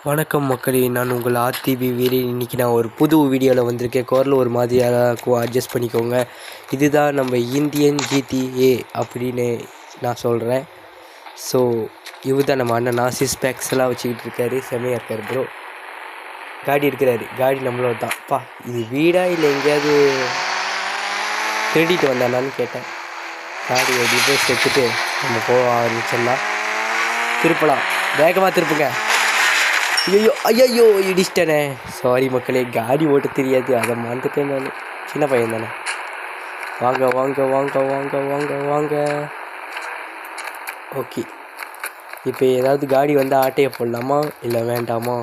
வணக்கம் மக்களே, நான் உங்கள் ஆர்டிவி வீரன். இன்றைக்கி நான் ஒரு புது வீடியோவில் வந்திருக்கேன். குரல் ஒரு மாதிரியாக இருக்கும், அட்ஜஸ்ட் பண்ணிக்கோங்க. இதுதான் நம்ம இந்தியன் ஜிடிஏ அப்படின்னு நான் சொல்கிறேன். ஸோ இவர் தான் நம்ம அண்ணன். சிக்ஸ் பேக்ஸ்லாம் வச்சுக்கிட்டு இருக்காரு, செம்மையாக இருக்கார் ப்ரோ. காடி இருக்கிறாரு, காடி நம்மளோட தான். இது வீடா இல்லை எங்கேயாவது திருடிட்டு வந்தானான்னு கேட்டேன். காடி டிவோர்ஸ் எடுத்துட்டு நம்ம போக ஆரம்பிச்சிடலாம். திருப்பலாம், வேகமாக திருப்புங்க. ஐயோ இடிச்சிட்டேனே, சாரி மக்களே. காடி ஓட்ட தெரியாது, அதை மறந்துட்டேன் நான். சின்ன பையன் தானே. வாங்க வாங்க வாங்க வாங்க வாங்க வாங்க. ஓகே, இப்போ ஏதாவது காடி வந்தால் ஆட்டையை போடலாமா இல்லை வேண்டாமா?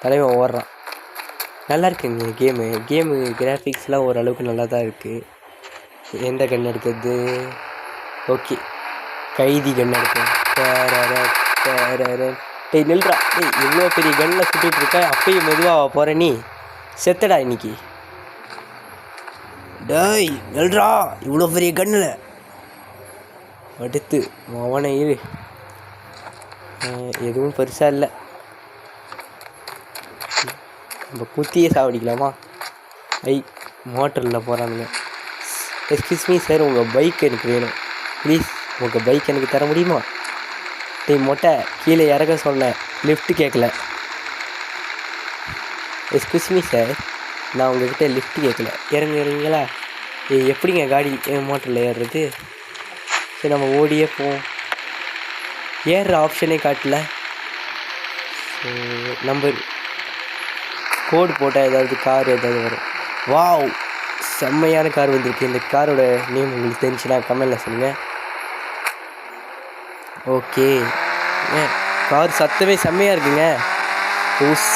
தலைவன் ஓடுறான். நல்லா இருக்குங்க கேமு கிராஃபிக்ஸ்லாம் ஓரளவுக்கு நல்லா தான் இருக்குது. எந்த கன் எடுக்கிறது? ஓகே, கைதி கன் எடுப்பேன். டேய் நில்றா, டேய் இவ்வளோ பெரிய கன்னில் சுட்டுட்டு இருக்க, அப்பயும் மெதுவாக போகிற நீ? செத்தடா இன்னைக்கு. டேய் நில்றா, இவ்வளோ பெரிய கன்னில் அடுத்து அவனை இரு. எதுவும் பெருசாக இல்லை, நம்ம குத்தியே சாவடிக்கலாமா? மோட்டரில் போகிறானுங்க. எக்ஸ்கியூஸ் மீ சார், உங்கள் பைக் எனக்கு வேணும் ப்ளீஸ். உங்கள் பைக் எனக்கு தர முடியுமா? டேய் மொட்டை, கீழே இறக்க சொன்னேன், லிஃப்ட் கேட்கல. எக்ஸ்கியூஸ் மீ சார், நான் உங்கள்கிட்ட லிஃப்ட் கேட்கல, இறங்குறீங்களா? எப்படிங்க காடி மோட்டரில் ஏறுறது? சரி நம்ம ஓடியே போவோம். ஏறுற ஆப்ஷனே காட்டல. ஸோ நம்பர் கோடு போட்டால் ஏதாவது கார் ஏதாவது வரும். வாவ், செம்மையான கார் வந்திருக்கு. இந்த காரோட நேம் உங்களுக்கு தெரிஞ்சுன்னா கமெண்டில் சொல்லுங்கள். ஓகே, கார் சத்தமே செம்மையாக இருக்குங்க.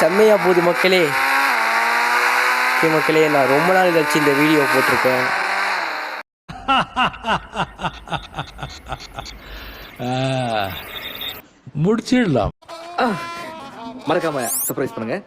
செம்மையாக போகுது மக்களே. ஓகே மக்களே, நான் ரொம்ப நாள் கழிச்சு இந்த வீடியோ போட்டிருக்கேன். முடிச்சிடலாம். மறக்காம சர்ப்ரைஸ் பண்ணுங்க.